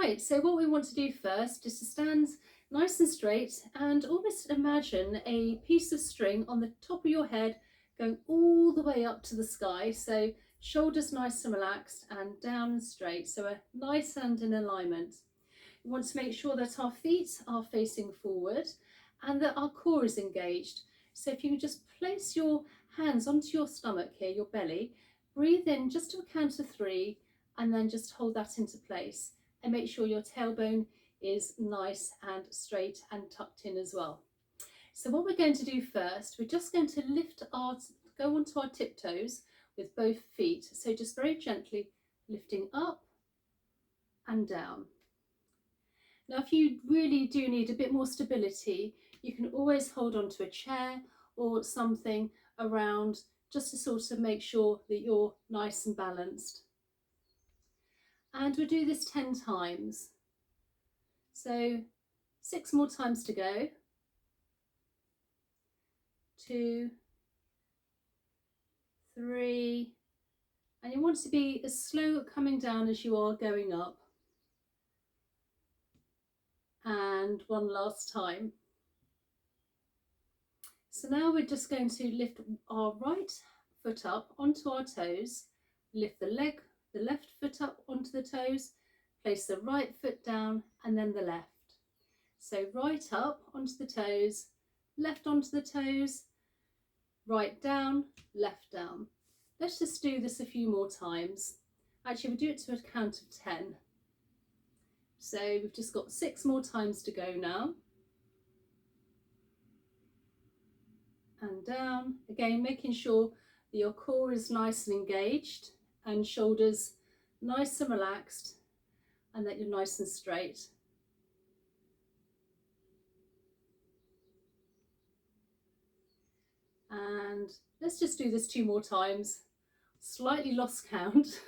Right, so what we want to do first is to stand nice and straight and almost imagine a piece of string on the top of your head going all the way up to the sky. So shoulders nice and relaxed and down and straight. So a nice and in alignment. We want to make sure that our feet are facing forward and that our core is engaged. So if you can just place your hands onto your stomach here, your belly, breathe in just to a count of 3 and then just hold that into place. And make sure your tailbone is nice and straight and tucked in as well. So what we're going to do first, we're just going to go onto our tiptoes with both feet. So just very gently lifting up and down. Now, if you really do need a bit more stability, you can always hold onto a chair or something around just to sort of make sure that you're nice and balanced. And we'll do this 10 times. So 6 more times to go. 2, 3, and you want to be as slow coming down as you are going up. And one last time. So now we're just going to lift our right foot up onto our toes, lift the left foot up onto the toes, place the right foot down and then the left. So right up onto the toes, left onto the toes, right down, left down. Let's just do this a few more times. Actually, we'll do it to a count of 10. So we've just got 6 more times to go now. And down. Again, making sure that your core is nice and engaged and shoulders nice and relaxed and that you're nice and straight. And let's just do this 2 more times. Slightly lost count.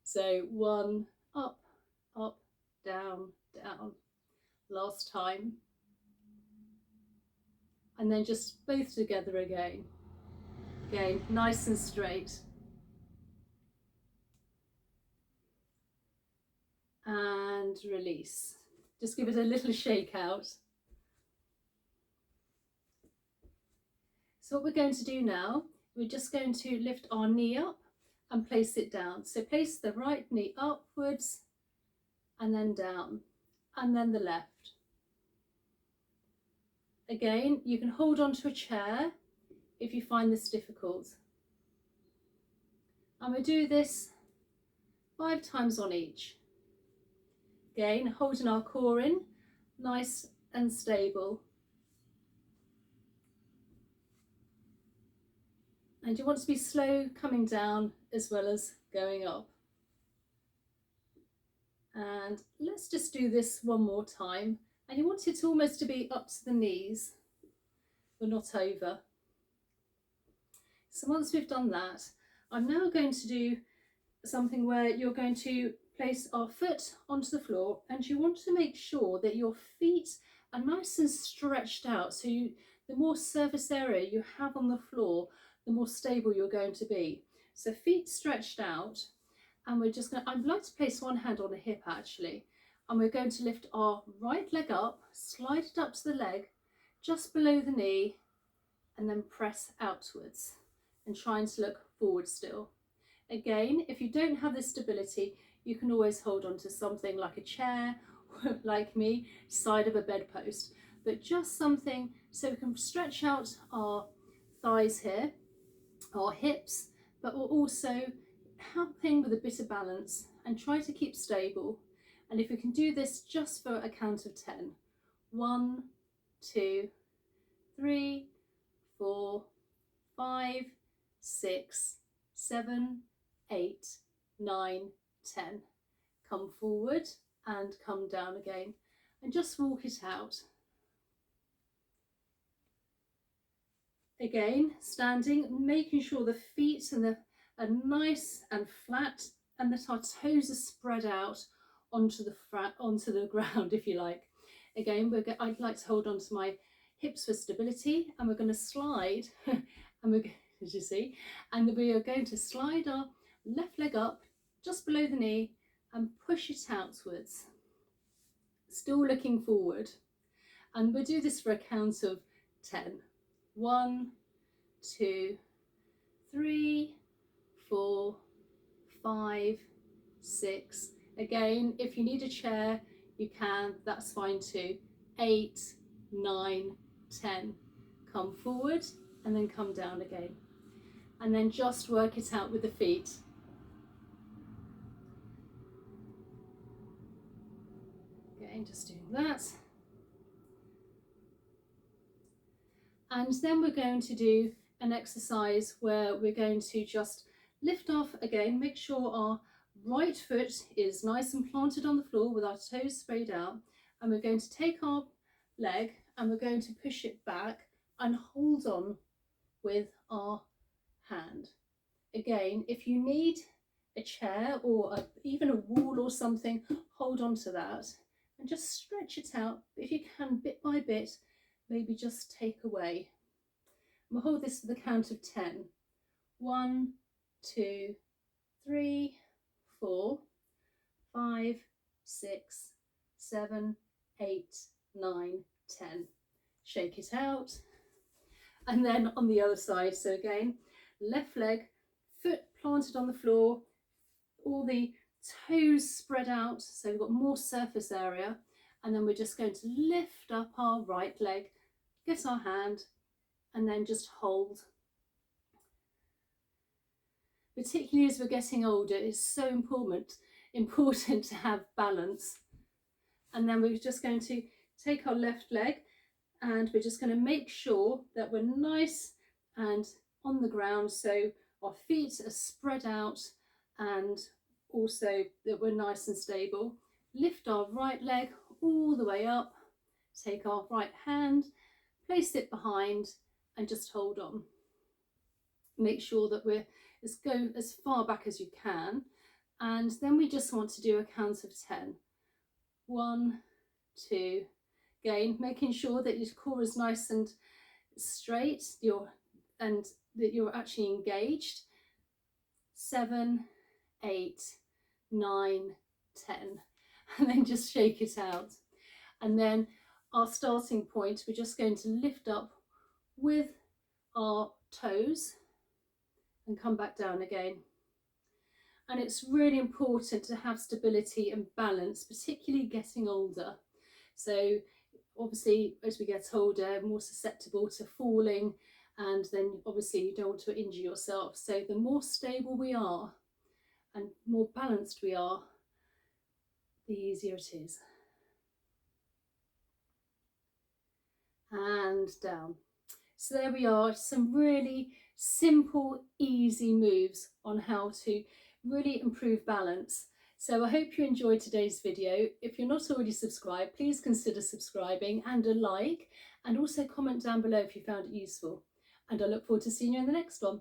So 1, up, up, down, down. Last time. And then just both together again. Again, nice and straight. And release. Just give it a little shake out. So what we're going to do now, we're just going to lift our knee up and place it down. So place the right knee upwards and then down, and then the left. Again, you can hold onto a chair if you find this difficult. And we'll do this 5 times on each. Again, holding our core in, nice and stable. And you want to be slow coming down as well as going up. And let's just do this one more time. And you want it almost to be up to the knees, but not over. So once we've done that, I'm now going to do something where you're going to place our foot onto the floor, and you want to make sure that your feet are nice and stretched out. So the more surface area you have on the floor, the more stable you're going to be. So feet stretched out, and I'd like to place one hand on the hip actually, and we're going to lift our right leg up, slide it up to the leg, just below the knee, and then press outwards and trying to look forward still. Again, if you don't have this stability, you can always hold on to something like a chair, or like me, side of a bedpost, but just something so we can stretch out our thighs here, our hips, but we're also helping with a bit of balance and try to keep stable. And if we can do this just for a count of 10. 1, 2, 3, 4, 5, 6, 7, 8, 9, 10. Come forward and come down again and just walk it out. Again, standing, making sure the feet are nice and flat and that our toes are spread out onto the ground, if you like. Again, I'd like to hold on to my hips for stability, and we're going to slide, and as you see, and we are going to slide our left leg up just below the knee and push it outwards, still looking forward. And we'll do this for a count of 10. 1, 2, 3, 4, 5, 6. Again, if you need a chair, you can, that's fine too. 8, 9, 10. Come forward and then come down again. And then just work it out with the feet. Again, just doing that. And then we're going to do an exercise where we're going to just lift off again, make sure our right foot is nice and planted on the floor with our toes sprayed out, and we're going to take our leg and we're going to push it back and hold on with our hand. Again, if you need a chair or even a wall or something, hold on to that and just stretch it out. If you can, bit by bit, maybe just take away. We'll hold this for the count of 10. 1, 2, 3, 4, 5, 6, 7, 8, 9, 10. Shake it out. And then on the other side, so again, left leg, foot planted on the floor, all the toes spread out, so we've got more surface area, and then we're just going to lift up our right leg, get our hand, and then just hold. Particularly as we're getting older, it's so important to have balance. And then we're just going to take our left leg and we're just going to make sure that we're nice and on the ground, so our feet are spread out and also that we're nice and stable. Lift our right leg all the way up, take our right hand, place it behind and just hold on. Make sure that go as far back as you can, and then we just want to do a count of 10. 1, 2, again making sure that your core is nice and straight, and that you're actually engaged. 7, 8, 9, 10, and then just shake it out. And then our starting point, we're just going to lift up with our toes and come back down again. And it's really important to have stability and balance, particularly getting older. So obviously as we get older, more susceptible to falling, and then obviously you don't want to injure yourself. So the more stable we are and more balanced we are, the easier it is. And down. So there we are, some really simple, easy moves on how to really improve balance. So I hope you enjoyed today's video. If you're not already subscribed, please consider subscribing and a like, and also comment down below if you found it useful. And I look forward to seeing you in the next one.